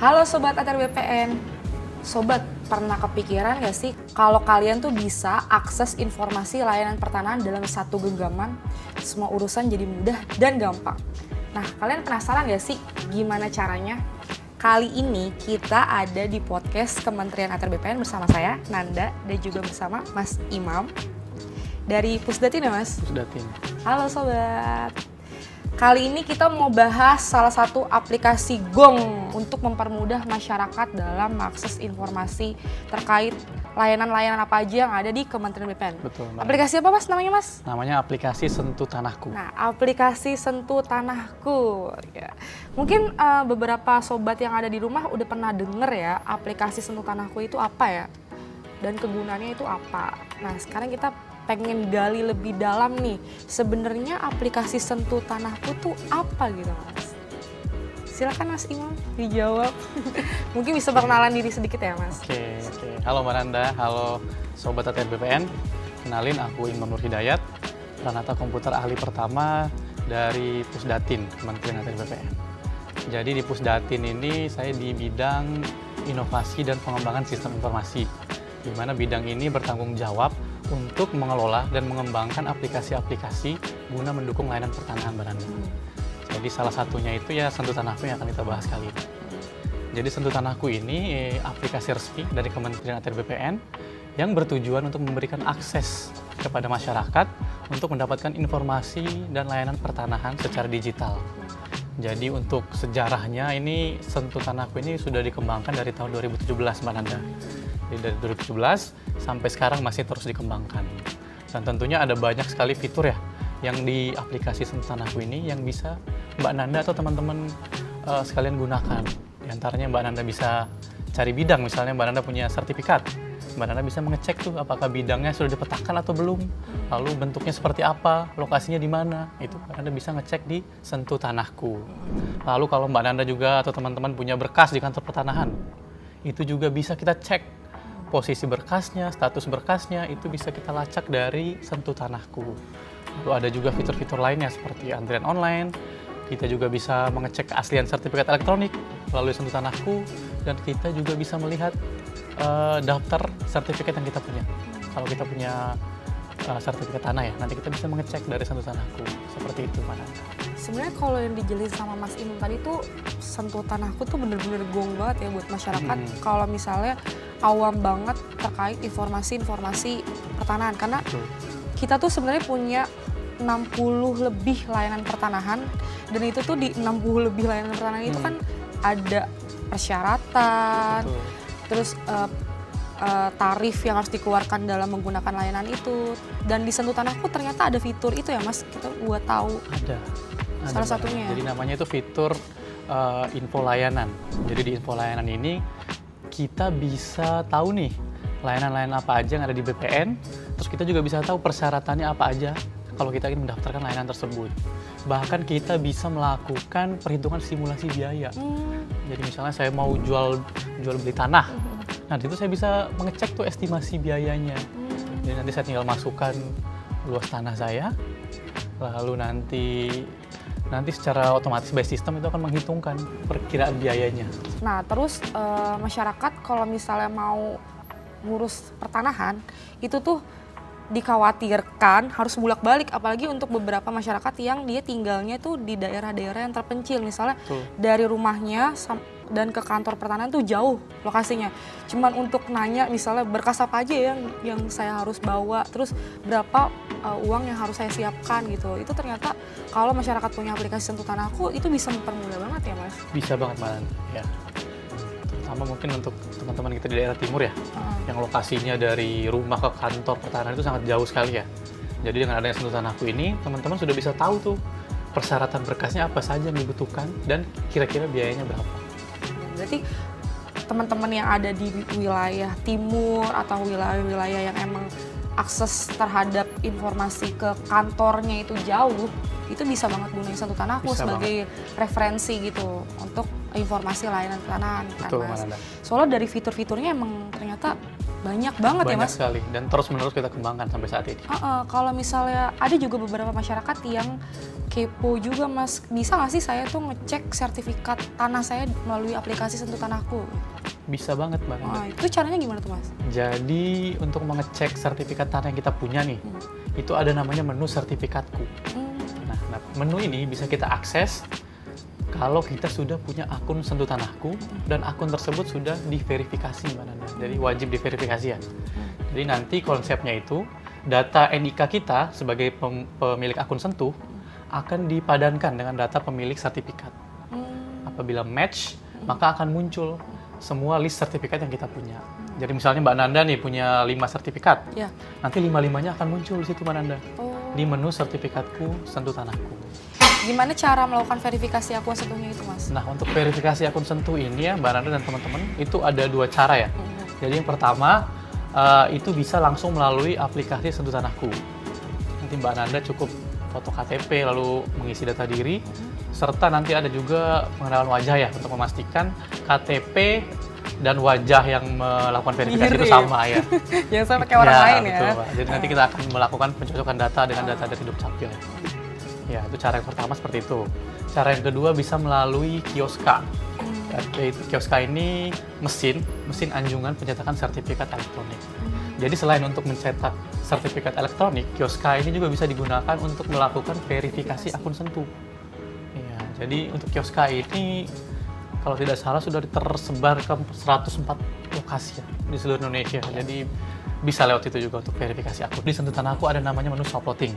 Halo Sobat ATR BPN. Sobat, pernah kepikiran gak sih kalau kalian tuh bisa akses informasi layanan pertanahan dalam satu genggaman? Semua urusan jadi mudah dan gampang. Nah, kalian penasaran gak sih gimana caranya? Kali ini kita ada di podcast Kementerian ATR BPN bersama saya, Nanda, dan juga bersama Mas Imam. Dari Pusdatin ya Mas? Pusdatin. Halo Sobat. Kali ini kita mau bahas salah satu aplikasi Gong untuk mempermudah masyarakat dalam mengakses informasi terkait layanan-layanan apa aja yang ada di Kementerian BPN. Betul, Mbak. Aplikasi apa Mas namanya Mas? Namanya aplikasi Sentuh Tanahku. Nah, aplikasi Sentuh Tanahku. Ya. Mungkin beberapa sobat yang ada di rumah udah pernah denger ya aplikasi Sentuh Tanahku itu apa ya? Dan kegunaannya itu apa? Nah, sekarang kita pengen gali lebih dalam nih, sebenarnya aplikasi Sentuh Tanahku tuh apa gitu Mas? Silakan Mas Imam dijawab. Mungkin bisa perkenalan diri sedikit ya Mas. Oke. Halo Mbak Nanda, halo Sobat ATR BPN. Kenalin, aku Imam Nur Hidayat, Pranata Komputer Ahli Pertama dari Pusdatin, Kementerian ATR BPN. Jadi di Pusdatin ini saya di bidang inovasi dan pengembangan sistem informasi, di mana bidang ini bertanggung jawab untuk mengelola dan mengembangkan aplikasi-aplikasi guna mendukung layanan pertanahan Mbak Nanda. Jadi salah satunya itu ya Sentuh Tanahku yang akan kita bahas kali ini. Jadi Sentuh Tanahku ini aplikasi resmi dari Kementerian ATR BPN yang bertujuan untuk memberikan akses kepada masyarakat untuk mendapatkan informasi dan layanan pertanahan secara digital. Jadi untuk sejarahnya ini Sentuh Tanahku ini sudah dikembangkan dari tahun 2017 Mbak Nanda. Jadi dari 2017 sampai sekarang masih terus dikembangkan. Dan tentunya ada banyak sekali fitur ya yang di aplikasi Sentuh Tanahku ini yang bisa Mbak Nanda atau teman-teman sekalian gunakan. Di antaranya Mbak Nanda bisa cari bidang, misalnya Mbak Nanda punya sertifikat. Mbak Nanda bisa mengecek tuh apakah bidangnya sudah dipetakan atau belum, lalu bentuknya seperti apa, lokasinya di mana, itu Mbak Nanda bisa ngecek di Sentuh Tanahku. Lalu kalau Mbak Nanda juga atau teman-teman punya berkas di kantor pertanahan, itu juga bisa kita cek posisi berkasnya, status berkasnya, itu bisa kita lacak dari Sentuh Tanahku. Lalu ada juga fitur-fitur lainnya seperti antrian online, kita juga bisa mengecek keaslian sertifikat elektronik melalui Sentuh Tanahku, dan kita juga bisa melihat daftar sertifikat yang kita punya. Kalau kita punya sertifikat tanah ya, nanti kita bisa mengecek dari Sentuh Tanahku. Seperti itu, Pak Nanda. Sebenarnya kalau yang dijelasin sama Mas Imam tadi tuh Sentuh Tanahku tuh bener-bener gong banget ya buat masyarakat. Kalau misalnya awam banget terkait informasi-informasi pertanahan, karena kita tuh sebenarnya punya 60 lebih layanan pertanahan, dan itu tuh di 60 lebih layanan pertanahan itu kan ada persyaratan, terus tarif yang harus dikeluarkan dalam menggunakan layanan itu. Dan di Sentuh Tanahku ternyata ada fitur itu ya Mas, kita buat tahu. Ada salah satunya. Jadi namanya itu fitur info layanan. Jadi di info layanan ini kita bisa tahu nih layanan-layanan apa aja yang ada di BPN, terus kita juga bisa tahu persyaratannya apa aja kalau kita ingin mendaftarkan layanan tersebut. Bahkan kita bisa melakukan perhitungan simulasi biaya. Jadi misalnya saya mau jual beli tanah, nah itu saya bisa mengecek tuh estimasi biayanya. Jadi nanti saya tinggal masukkan luas tanah saya, lalu nanti secara otomatis by system itu akan menghitungkan perkiraan biayanya. Nah, terus masyarakat kalau misalnya mau ngurus pertanahan, itu tuh dikhawatirkan harus bolak-balik, apalagi untuk beberapa masyarakat yang dia tinggalnya tuh di daerah-daerah yang terpencil. Misalnya dari rumahnya dan ke kantor pertanahan tuh jauh lokasinya. Cuman untuk nanya misalnya berkas apa aja yang saya harus bawa, terus berapa uang yang harus saya siapkan gitu. Itu ternyata kalau masyarakat punya aplikasi Sentuh Tanahku itu bisa mempermudah banget ya Mas? Bisa banget Mbak Nanda, ya. Terutama mungkin untuk teman-teman kita di daerah timur ya, yang lokasinya dari rumah ke kantor pertanahan itu sangat jauh sekali ya. Jadi dengan adanya Sentuh Tanahku ini, teman-teman sudah bisa tahu tuh persyaratan berkasnya apa saja yang dibutuhkan dan kira-kira biayanya berapa. Berarti teman-teman yang ada di wilayah timur atau wilayah-wilayah yang emang akses terhadap informasi ke kantornya itu jauh, itu bisa banget gunain Sentuh Tanahku sebagai referensi gitu untuk informasi layanan pertanahan kan Mas. Soalnya dari fitur-fiturnya emang ternyata Banyak banget ya Banyak Mas. sekali, dan terus-menerus kita kembangkan sampai saat ini. Kalau misalnya ada juga beberapa masyarakat yang kepo juga Mas, bisa nggak sih saya tuh ngecek sertifikat tanah saya melalui aplikasi Sentuh Tanahku? Bisa banget Mbak Nanda. Itu caranya gimana tuh Mas? Jadi untuk mengecek sertifikat tanah yang kita punya nih, itu ada namanya menu sertifikatku. Nah, menu ini bisa kita akses kalau kita sudah punya akun Sentuh Tanahku dan akun tersebut sudah diverifikasi Mbak Nanda. Jadi wajib diverifikasi ya. Jadi nanti konsepnya itu data NIK kita sebagai pemilik akun Sentuh akan dipadankan dengan data pemilik sertifikat. Apabila match, maka akan muncul semua list sertifikat yang kita punya. Jadi misalnya Mbak Nanda nih punya 5 sertifikat. Ya. Nanti 5-5-nya akan muncul di situ Mbak Nanda. Oh. Di menu sertifikatku Sentuh Tanahku. Gimana cara melakukan verifikasi akun Sentuhnya itu Mas? Nah, untuk verifikasi akun Sentuh ini ya Mbak Nanda dan teman-teman, itu ada 2 cara ya. Jadi yang pertama, itu bisa langsung melalui aplikasi Sentuh Tanahku. Nanti Mbak Nanda cukup foto KTP lalu mengisi data diri, serta nanti ada juga pengenalan wajah ya untuk memastikan KTP dan wajah yang melakukan verifikasi itu sama ya. Jangan sampai kayak orang lain ya. Betul, Mbak. Jadi nanti kita akan melakukan pencocokan data dengan data dari Dukcapil. Ya, itu cara yang pertama seperti itu. Cara yang kedua bisa melalui Kioska. Yaitu Kioska ini mesin anjungan pencetakan sertifikat elektronik. Jadi selain untuk mencetak sertifikat elektronik, Kioska ini juga bisa digunakan untuk melakukan verifikasi akun Sentuh. Ya, jadi untuk Kioska ini kalau tidak salah sudah tersebar ke 104 lokasi ya, di seluruh Indonesia. Jadi bisa lewat itu juga untuk verifikasi akun. Di Sentuh Tanahku ada namanya menu swap plotting.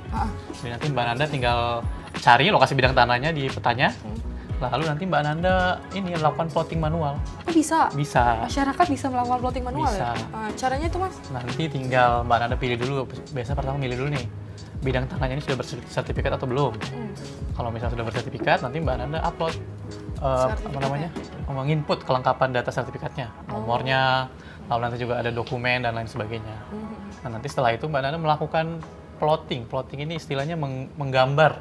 Jadi nanti Mbak Nanda tinggal cari lokasi bidang tanahnya di petanya. Lalu nanti Mbak Nanda ini melakukan plotting manual. Oh bisa? Bisa. Masyarakat bisa melakukan plotting manual Bisa. ya? Caranya itu Mas? Nanti tinggal Mbak Nanda pilih dulu. Biasa pertama milih dulu nih, bidang tanahnya ini sudah bersertifikat atau belum. Kalau misalnya sudah bersertifikat, nanti Mbak Nanda upload menginput kelengkapan data sertifikatnya, nomornya, lalu nanti juga ada dokumen dan lain sebagainya. Nah, nanti setelah itu Mbak Nanda melakukan plotting. Plotting ini istilahnya menggambar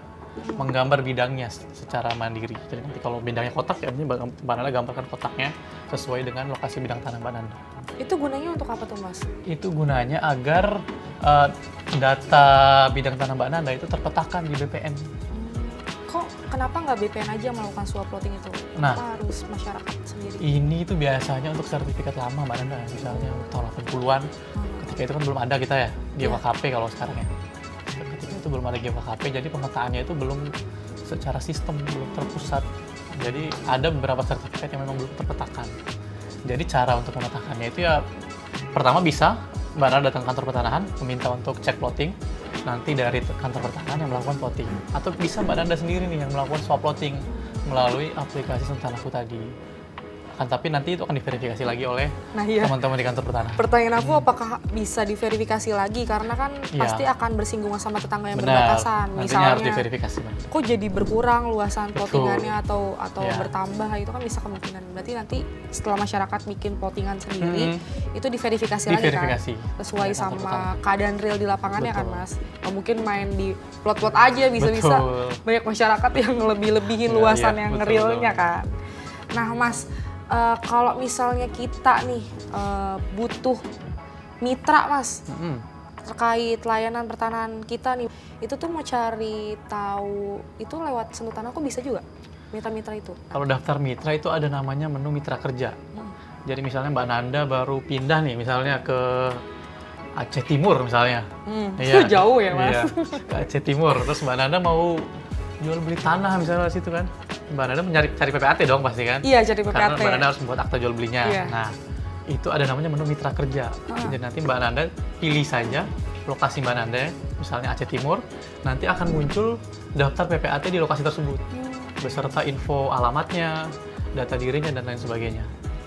bidangnya secara mandiri. Jadi nanti kalau bidangnya kotak ya Mbak Nanda gambarkan kotaknya sesuai dengan lokasi bidang tanah Mbak Nanda. Itu gunanya untuk apa tuh Mas? Itu gunanya agar data bidang tanah Mbak Nanda itu terpetakan di BPN. Kenapa nggak BPN aja melakukan swap plotting itu? Nah, kenapa harus masyarakat sendiri? Ini itu biasanya untuk sertifikat lama Mbak Nanda, misalnya tahun 80-an. Ketika itu kan belum ada kita ya, GWKP kalau sekarang ya. Ketika itu belum ada GWKP, jadi pemetaannya itu belum secara sistem, belum terpusat. Jadi ada beberapa sertifikat yang memang belum terpetakan. Jadi cara untuk memetakannya itu ya, pertama bisa Mbak Nanda datang ke kantor pertanahan, meminta untuk cek plotting. Nanti dari kantor pertanahan yang melakukan plotting. Atau bisa Mbak Nanda sendiri nih yang melakukan swap plotting melalui aplikasi Sentuh Tanahku tadi. Tapi nanti itu akan diverifikasi lagi oleh teman-teman di kantor pertanahan. Pertanyaan aku, apakah bisa diverifikasi lagi? Karena kan pasti akan bersinggungan sama tetangga yang berbatasan. Misalnya harus diverifikasi. Kok jadi berkurang luasan plottingannya atau bertambah, itu kan bisa kemungkinan. Berarti nanti setelah masyarakat bikin plottingan sendiri, itu diverifikasi lagi kan? Sesuai sama keadaan real di lapangannya kan Mas? Nggak mungkin main di plot-plot aja, bisa-bisa banyak masyarakat yang lebih-lebihin luasan yang realnya kan? Nah Mas, kalau misalnya kita nih butuh mitra Mas, terkait layanan pertanahan kita nih, itu tuh mau cari tahu itu lewat Sentuh Tanahku bisa juga mitra-mitra itu? Kalau daftar mitra itu ada namanya menu mitra kerja. Jadi misalnya Mbak Nanda baru pindah nih misalnya ke Aceh Timur misalnya. Itu jauh ya Mas? Iya, ke Aceh Timur. Terus Mbak Nanda mau jual beli tanah misalnya di situ kan. Mbak Nanda cari PPAT dong pasti kan? Iya, cari PPAT. Karena Mbak Nanda harus membuat akta jual belinya. Iya. Nah, itu ada namanya menu mitra kerja. Jadi nanti Mbak Nanda pilih saja lokasi Mbak Nanda, misalnya Aceh Timur, nanti akan muncul daftar PPAT di lokasi tersebut. Beserta info alamatnya, data dirinya, dan lain sebagainya.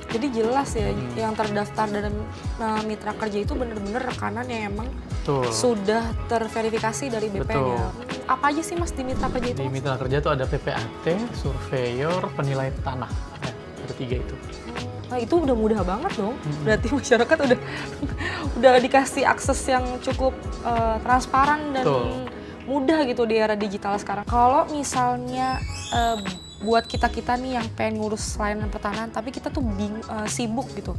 Jadi jelas ya, yang terdaftar dalam mitra kerja itu benar-benar rekanan yang emang sudah terverifikasi dari BPN ya. Apa aja sih Mas di mitra kerja itu? Di mitra kerja itu ada PPAT, surveyor, penilai tanah. Ya, ada 3 itu. Nah itu udah mudah banget dong. Berarti masyarakat udah dikasih akses yang cukup transparan dan mudah gitu di era digital sekarang. Kalau misalnya buat kita-kita nih yang pengen ngurus layanan pertanahan, tapi kita tuh sibuk gitu.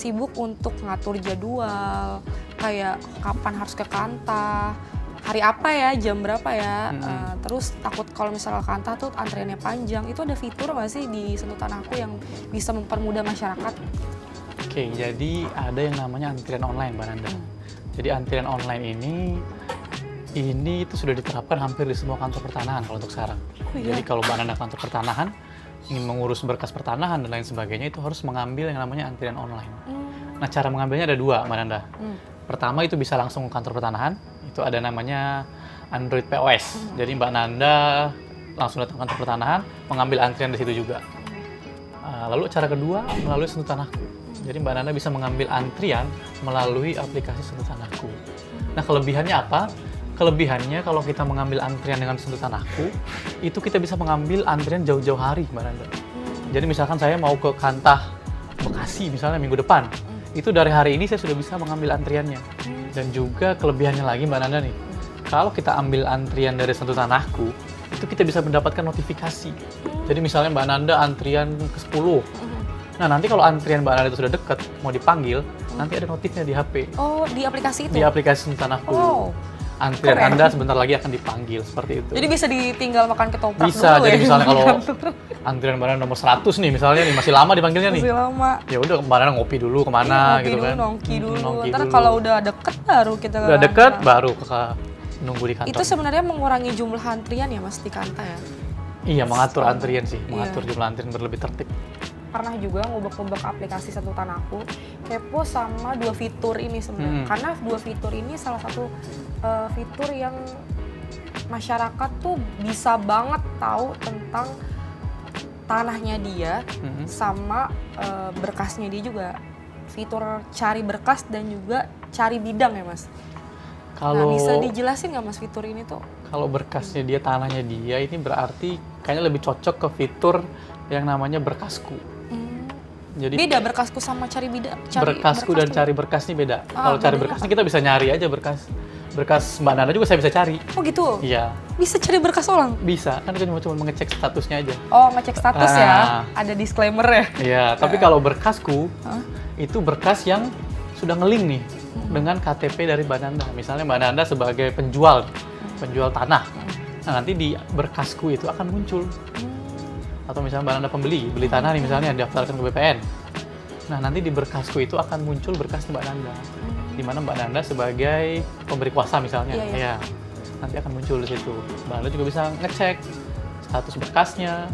sibuk untuk ngatur jadwal, kayak kapan harus ke Kanta, hari apa ya, jam berapa ya. Terus takut kalau misalnya Kanta tuh antriannya panjang. Itu ada fitur nggak sih di Sentuh Tanahku yang bisa mempermudah masyarakat? Oke, jadi ada yang namanya antrian online, Mbak Nanda. Jadi antrian online ini itu sudah diterapkan hampir di semua kantor pertanahan kalau untuk sekarang. Oh, iya? Jadi kalau Mbak Nanda kantor pertanahan ingin mengurus berkas pertanahan dan lain sebagainya, itu harus mengambil yang namanya antrian online. Nah, cara mengambilnya ada dua, Mbak Nanda. Pertama itu bisa langsung ke kantor pertanahan, itu ada namanya Android POS. Jadi Mbak Nanda langsung datang ke kantor pertanahan, mengambil antrian di situ juga. Lalu cara kedua melalui Sentuh Tanahku. Jadi Mbak Nanda bisa mengambil antrian melalui aplikasi Sentuh Tanahku. Nah, kelebihannya apa? Kelebihannya kalau kita mengambil antrian dengan Sentuh Tanahku, itu kita bisa mengambil antrian jauh-jauh hari, Mbak Nanda. Jadi misalkan saya mau ke Kantah Bekasi misalnya minggu depan, itu dari hari ini saya sudah bisa mengambil antriannya. Dan juga kelebihannya lagi, Mbak Nanda nih, kalau kita ambil antrian dari Sentuh Tanahku, itu kita bisa mendapatkan notifikasi. Jadi misalnya Mbak Nanda antrian ke-10. Nah, nanti kalau antrian Mbak Nanda itu sudah dekat, mau dipanggil, nanti ada notifnya di HP. Oh, di aplikasi itu? Di aplikasi Sentuh Tanahku. Oh, antrian keren. Anda sebentar lagi akan dipanggil, seperti itu. Jadi bisa ditinggal makan ketoprak Bisa, dulu jadi ya? misalnya kalau antrian Mbak Nanda nomor 100 nih, misalnya nih, masih lama dipanggilnya nih. Masih lama. Ya udah, Mbak Nanda ngopi dulu kemana Ngopi gitu dulu, kan. nongki dulu. Nongki Ntar dulu. kalau udah deket baru kita ke Udah deket, Kanta. baru nunggu di kantor. Itu sebenarnya mengurangi jumlah antrian ya Mas di Kanta ya? Iya, mengatur antrian sih, Iya. mengatur jumlah antrian berlebih tertib. Pernah juga ngubek-ngubek aplikasi Sentuh Tanahku, kepo sama dua fitur ini sebenarnya. Karena dua fitur ini salah satu fitur yang masyarakat tuh bisa banget tahu tentang tanahnya dia sama berkasnya dia juga. Fitur cari berkas dan juga cari bidang ya Mas. Nah, Kalau bisa dijelasin nggak Mas fitur ini tuh? kalau berkasnya dia, tanahnya dia, ini berarti kayaknya lebih cocok ke fitur yang namanya berkasku. Jadi Beda berkasku sama cari bidang. berkasku dan cari berkas ini beda. Kalau cari bedanya berkas ini kita bisa nyari aja berkas Mbak Nanda juga saya bisa cari. Oh gitu? Iya, Bisa cari berkas orang? bisa. Kan kita cuma mengecek statusnya aja. Oh, ngecek status ya? Ah. Ada disclaimer ya? Iya, tapi kalau berkasku itu berkas yang sudah ngelink nih dengan KTP dari Mbak Nanda. Misalnya Mbak Nanda sebagai penjual tanah. Nah, nanti di berkasku itu akan muncul. Atau misalnya Mbak Nanda beli tanah nih misalnya, daftarkan ke BPN. Nah, nanti di berkasku itu akan muncul berkas Mbak Nanda. Di mana Mbak Nanda sebagai pemberi kuasa misalnya. Iya, iya. Ya, nanti akan muncul di situ. Mbak Nanda juga bisa ngecek status berkasnya,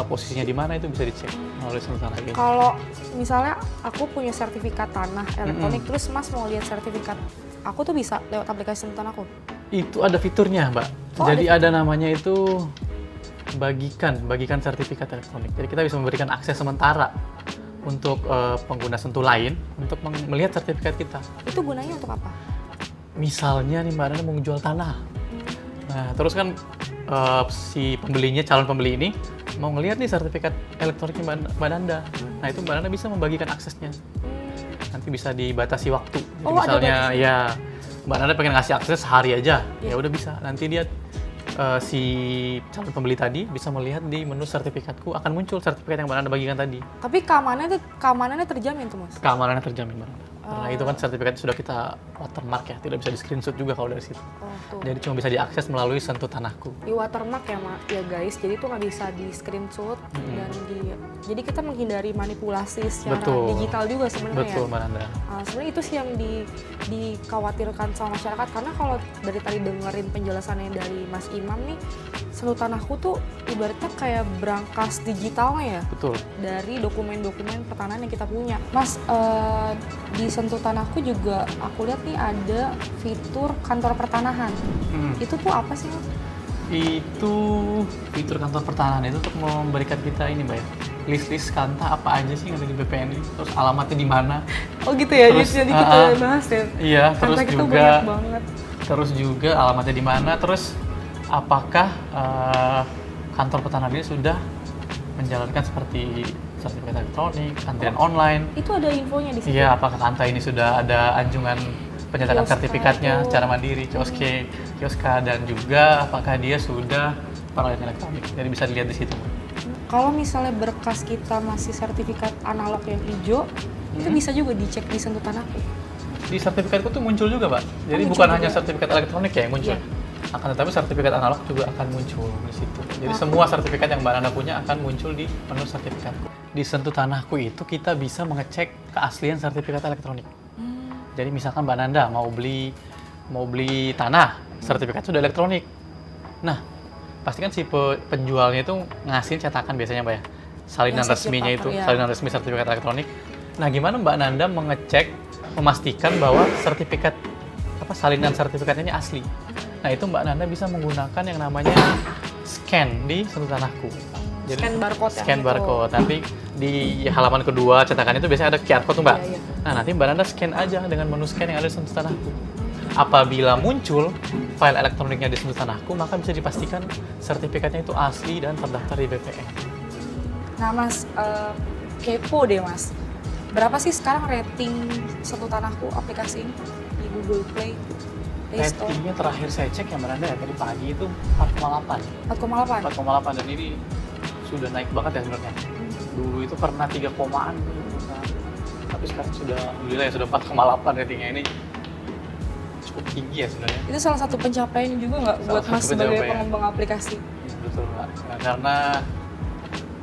posisinya di mana, itu bisa dicek melalui Sentuh Tanah ini. Kalau misalnya aku punya sertifikat tanah elektronik, terus Mas mau lihat sertifikat aku tuh bisa lewat aplikasi Sentuh Tanahku? Itu ada fiturnya, Mbak. Oh, Jadi ada namanya itu bagikan sertifikat elektronik. Jadi kita bisa memberikan akses sementara untuk pengguna Sentuh lain untuk melihat sertifikat kita. Itu gunanya untuk apa? Misalnya nih Mbak Nanda mau menjual tanah. Nah, terus kan si pembelinya, calon pembeli ini mau ngelihat nih sertifikat elektroniknya Mbak Nanda. Nah, itu Mbak Nanda bisa membagikan aksesnya. Nanti bisa dibatasi waktu. Jadi Oh, ada misalnya batasnya. ya Mbak Nanda pengen ngasih akses sehari aja, ya udah bisa. Nanti dia si calon pembeli tadi bisa melihat di menu sertifikatku akan muncul sertifikat yang Mbak Nanda bagikan tadi. Tapi keamanannya terjamin tuh Mas? Keamanannya terjamin, Mbak Nanda. Karena itu kan sertifikat sudah kita watermark ya, tidak bisa di screenshot juga kalau dari situ. Oh tuh. Jadi cuma bisa diakses melalui Sentuh Tanahku. Di watermark ya guys, jadi itu nggak bisa di screenshot dan jadi kita menghindari manipulasi secara Betul. digital juga sebenarnya. Betul, Mbak Nanda. Sebenarnya itu sih yang dikhawatirkan sama masyarakat, karena kalau dari tadi dengerin penjelasannya dari Mas Imam nih, Sentuh Tanahku tuh ibaratnya kayak brankas digitalnya ya Betul. dari dokumen-dokumen pertanahan yang kita punya. Mas, di Sentuh Tanahku juga aku lihat nih ada fitur kantor pertanahan. Itu tuh apa sih Mas? Itu fitur kantor pertanahan itu untuk memberikan kita ini, Mbak ya, list-list Kanta apa aja sih yang ada di BPN ini, terus alamatnya di mana. Oh gitu ya, Terus, jadi kita bahas ya. Iya, terus Kanta kita juga banyak banget. terus juga alamatnya di mana, terus apakah kantor pertanahan ini sudah menjalankan seperti sertifikat elektronik, antrian online. Itu ada infonya di situ. Iya, apakah Kanta ini sudah ada anjungan penyatakan Kioska sertifikatnya itu. secara mandiri, kioska, dan juga apakah dia sudah peralihan elektronik. Jadi bisa dilihat di situ. Kalau misalnya berkas kita masih sertifikat analog yang hijau, itu bisa juga dicek di Sentuh Tanahku. Di sertifikatku tuh muncul juga, Pak. Jadi muncul bukan juga. hanya sertifikat elektronik ya yang muncul. Iya. Akan tetapi sertifikat analog juga akan muncul di situ. Jadi semua sertifikat yang Mbak Nanda punya akan muncul di menu sertifikatku. Di Sentuh Tanahku itu kita bisa mengecek keaslian sertifikat elektronik. Jadi misalkan Mbak Nanda mau beli tanah, sertifikat sudah elektronik. Nah, pastikan si penjualnya itu ngasih cetakan biasanya, Mbak ya. Salinan Yang resminya itu, sertifikat, ya. salinan resmi sertifikat elektronik. Nah, gimana Mbak Nanda mengecek, memastikan bahwa sertifikat salinan sertifikatnya ini asli? Nah, itu Mbak Nanda bisa menggunakan yang namanya scan di Sentuh Tanahku. Scan barcode ya, Scan gitu. barcode. Nanti di halaman kedua cetakan itu biasanya ada QR code tuh, Mbak. Iya, iya. Nah, nanti Mbak Nanda scan aja dengan menu scan yang ada di Sentuh Tanahku. Apabila muncul file elektroniknya di Sentuh Tanahku, maka bisa dipastikan sertifikatnya itu asli dan terdaftar di BPN. Nah Mas, kepo deh Mas. Berapa sih sekarang rating Sentuh Tanahku aplikasi ini di Google Play Store? Ratingnya terakhir saya cek ya Mbak Nanda ya, tadi pagi itu 4,8. 4,8? 4,8 dan ini sudah naik banget ya sebenarnya. Dulu itu pernah 3 komaan gitu. Nah, tapi sekarang sudah, alhamdulillah ya sudah 4,8 ratingnya. Ini cukup tinggi ya sebenarnya. Itu salah satu pencapaian juga nggak Salah buat satu Mas sebagai pencapaian. pengembang aplikasi? Betul Mbak. Nah, karena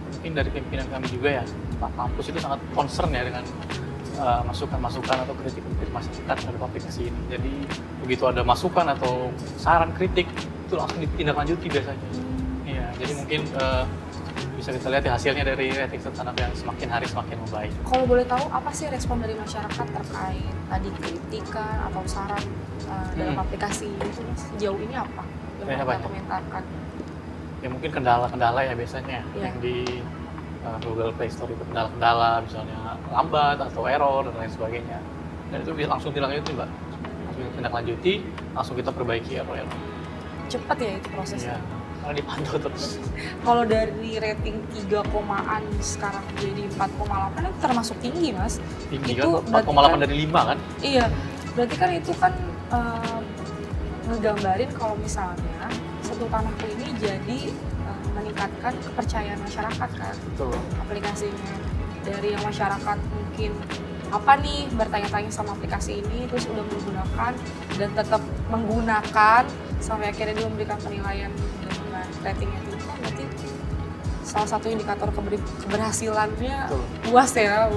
mungkin dari pimpinan kami juga ya, Pak Kampus itu sangat concern ya dengan masukan-masukan atau kritik-kritik masyarakat terhadap aplikasi ini. Jadi begitu ada masukan atau saran kritik itu langsung ditindaklanjuti biasanya. Iya, jadi mungkin bisa kita lihat ya hasilnya dari rating Sentuh Tanahku yang semakin hari semakin membaik. Kalau boleh tahu apa sih respon dari masyarakat terkait tadi kritikan atau saran dalam aplikasi itu Mas? Sejauh ini apa yang Apa mereka ya? komentarkan? Ya mungkin kendala-kendala ya biasanya Iya. yang di Google Play Store itu kendala-kendala misalnya lambat atau error dan lain sebagainya. Dan itu bisa langsung ditindaklanjuti, Mbak. Langsung ditindaklanjuti, langsung kita perbaiki error-error. Cepat ya itu prosesnya. Iya, karena dipantau terus. Kalau dari rating 3 komaan sekarang jadi 4,8 itu termasuk tinggi Mas. Tinggi Itu kan, berarti 4,8 dari 5 kan? Iya, berarti kan itu kan ngegambarin kalau misalnya Sentuh Tanahku ini jadi meningkatkan kepercayaan masyarakat kan Betul. aplikasinya. Dari yang masyarakat mungkin apa nih bertanya-tanya sama aplikasi ini terus udah menggunakan dan tetap menggunakan sampai akhirnya dia memberikan penilaian dengan ratingnya tinggi kan berarti salah satu indikator keberhasilannya Betul. luas ya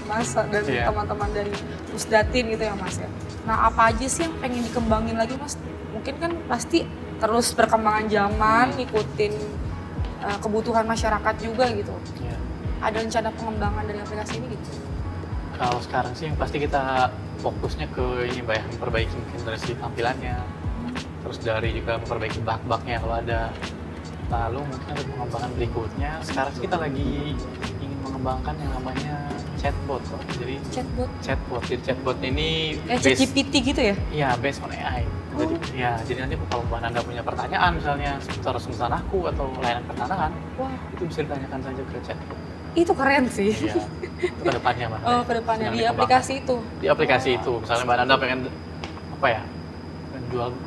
Mas dan Iya. teman-teman dari Pusdatin gitu ya Mas ya. Nah apa aja sih yang pengen dikembangin lagi Mas? Mungkin kan pasti terus perkembangan zaman ngikutin kebutuhan masyarakat juga gitu. Iya. Ada rencana pengembangan dari aplikasi ini gitu? Kalau sekarang sih yang pasti kita fokusnya ke ini Mbak ya, memperbaiki mungkin dari segi tampilannya, terus dari juga memperbaiki bug-bugnya kalau ada. Lalu mungkin ada pengembangan berikutnya, sekarang sih kita lagi ingin mengembangkan yang namanya chatbot. Jadi Chatbot? Jadi chatbot ini Kayak ChatGPT gitu ya? Iya, based on AI. Jadi, ya, jadi nanti kalau Mbak Nanda punya pertanyaan misalnya seputar Sentuh Tanahku atau layanan pertanahan, Wah, itu bisa ditanyakan saja ke chatbot. itu keren sih. Iya, itu ke depannya Mbak. Oh, ke depannya Sedang di dikembangkan. aplikasi itu. Di aplikasi itu, misalnya Mbak Nanda pengen apa ya,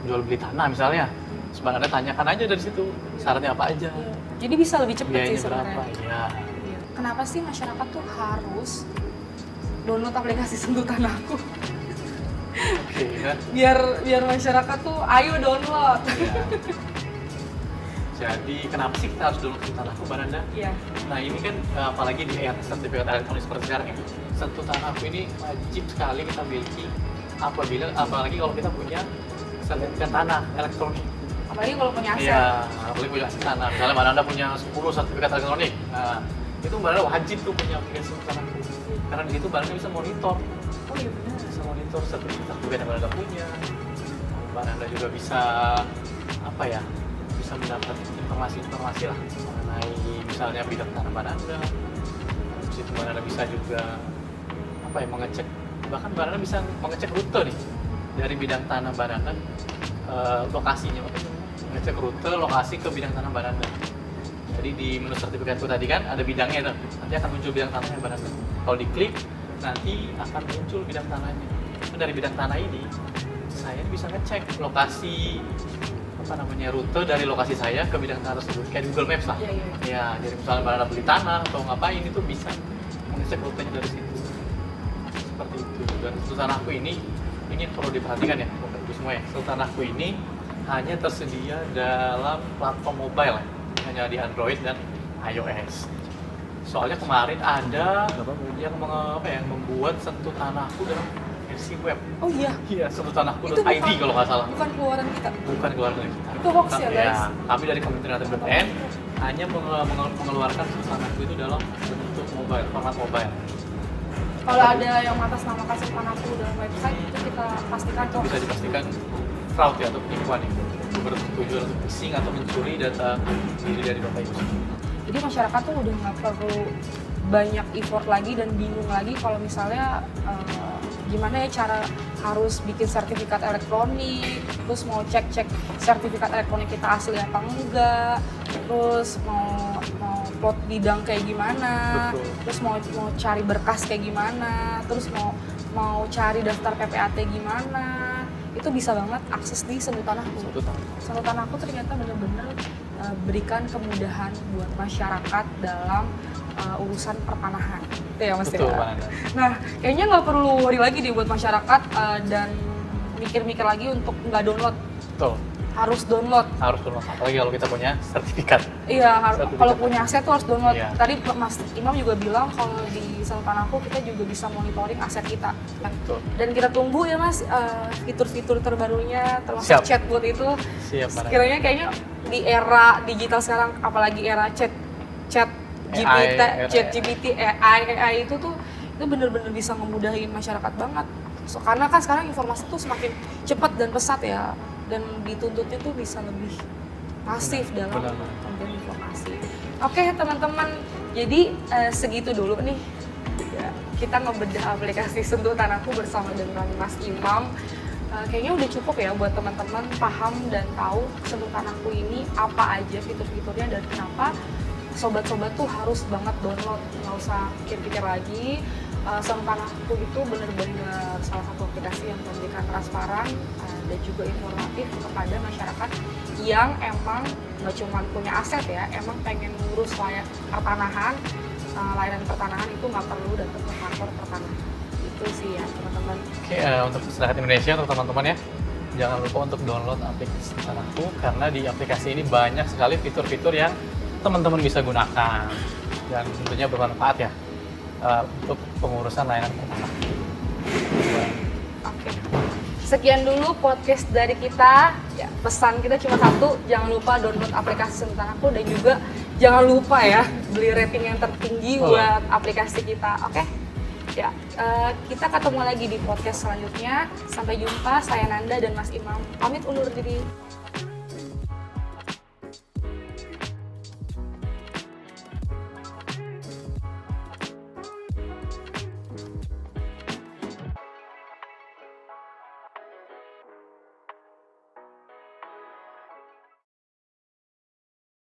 jual beli tanah misalnya, terus Mbak Nanda tanyakan aja dari situ syaratnya apa aja, Iya. Jadi bisa lebih cepat sih biayanya sebenarnya. berapa, ya. Iya. Kenapa sih masyarakat tuh harus download aplikasi Sentuh Tanahku? Oke, ya. biar masyarakat tuh ayo download. Ya. Jadi kenapa sih kita harus download Sentuh Tanahku, Mbak Nanda? Iya. Nah ini kan apalagi di era sertifikat elektronik seperti sekarang ini, Sentuh Tanahku ini wajib sekali kita miliki apalagi kalau kita punya sertifikat tanah elektronik. Apalagi kalau punya aset. Iya, apalagi punya aset tanah. Misalnya Mbak Nanda punya 10 sertifikat elektronik, nah itu Mbak Nanda wajib tuh punya aplikasi Sentuh Tanahku. Karena di situ Mbak Nanda bisa monitor, Oh iya benar. bisa monitor sertifikat yang Mbak Nanda punya. Mbak Nanda juga bisa apa ya? Bisa mendapat informasi-informasi lah mengenai misalnya bidang tanah Mbak Nanda. Terus itu Mbak Nanda bisa juga apa ya, mengecek, bahkan Mbak Nanda bisa mengecek rute nih dari bidang tanah Mbak Nanda, lokasinya, mengecek rute lokasi ke bidang tanah Mbak Nanda. Jadi di menu sertifikatku tadi kan ada bidangnya tuh, nanti akan muncul bidang tanahnya Mbak Nanda. Kalau diklik nanti akan muncul bidang tanahnya. Nah, dari bidang tanah ini saya bisa ngecek lokasi apa namanya, rute dari lokasi saya ke bidang tanah tersebut, kayak di Google Maps lah. Iya, iya. Ya, jadi misalnya Mbak Nanda beli tanah atau ngapain itu bisa mengecek rutenya dari situ. seperti itu. Dan Sentuh Tanahku ini perlu diperhatikan ya, Bapak Ibu semua ya. Sentuh Tanahku ini hanya tersedia dalam platform mobile ya, hanya di Android dan iOS. Soalnya kemarin ada yang membuat Sentuh Tanahku dalam versi web. Oh iya. Iya, sentuhtanahku.id Itu kalau nggak salah. Bukan keluaran kita. Bukan keluar dari kita. Itu hoax ya, guys? Kami dari Kementerian BPN hanya mengeluarkan Sentuh Tanahku itu dalam bentuk mobile, format mobile. Kalau ada yang mengatasnamakan Sentuh Tanahku dalam website itu kita pastikan Itu bisa dipastikan fraud ya, atau penipuan itu. Bertujuan untuk phishing atau mencuri data diri dari Bapak Ibu. Jadi masyarakat tuh udah nggak perlu banyak effort lagi dan bingung lagi kalau misalnya gimana ya cara harus bikin sertifikat elektronik, terus mau cek sertifikat elektronik kita asli apa enggak, terus mau plot bidang kayak gimana, Betul. terus mau cari berkas kayak gimana, terus mau cari daftar PPAT gimana, itu bisa banget akses di Sentuh Tanahku. Sentuh Tanahku ternyata bener-bener berikan kemudahan buat masyarakat dalam urusan pertanahan. Itu ya Mas Betul, ya? Pak Nanda. Nah, kayaknya nggak perlu worry lagi deh buat masyarakat dan mikir-mikir lagi untuk nggak download. Betul. Harus download. Harus download, apalagi kalau kita punya sertifikat. Iya, Sertifikat. kalau punya aset tuh harus download. Iya. Tadi Mas Imam juga bilang kalau di Sentuh Tanahku kita juga bisa monitoring aset kita. Betul. Dan kita tunggu ya Mas fitur-fitur terbarunya termasuk Siap. chatbot itu. Siap, Pak Nanda. Sekiranya kayaknya di era digital sekarang, apalagi era chat GPT, AI itu bener-bener bisa ngemudahin masyarakat banget. Karena kan sekarang informasi tuh semakin cepat dan pesat ya, dan dituntutnya tuh bisa lebih masif dalam benar. pemberian informasi. Oke teman-teman, jadi segitu dulu nih ya, kita ngebedah aplikasi Sentuh Tanahku bersama dengan Mas Imam. Kayaknya udah cukup ya buat teman-teman paham dan tahu Sentuh Tanahku ini apa aja fitur-fiturnya dan kenapa sobat-sobat tuh harus banget download, nggak usah pikir-pikir lagi. Sentuh Tanahku itu benar-benar salah satu aplikasi yang memberikan transparan dan juga informatif kepada masyarakat yang emang nggak cuma punya aset ya, emang pengen ngurus pertanahan, layanan pertanahan itu nggak perlu datang ke kantor pertanahan. Itu sih ya teman-teman. Oke, untuk masyarakat Indonesia, untuk teman-teman ya, jangan lupa untuk download aplikasi Sentuh Tanahku karena di aplikasi ini banyak sekali fitur-fitur yang teman-teman bisa gunakan dan tentunya bermanfaat ya untuk pengurusan layanan pertanahan. Oke. Sekian dulu podcast dari kita. Ya, pesan kita cuma satu, jangan lupa download aplikasi Sentuh Tanahku dan juga jangan lupa ya beli rating yang tertinggi buat aplikasi kita. Oke? Ya, kita ketemu lagi di podcast selanjutnya. Sampai jumpa, saya Nanda dan Mas Imam. Pamit undur diri.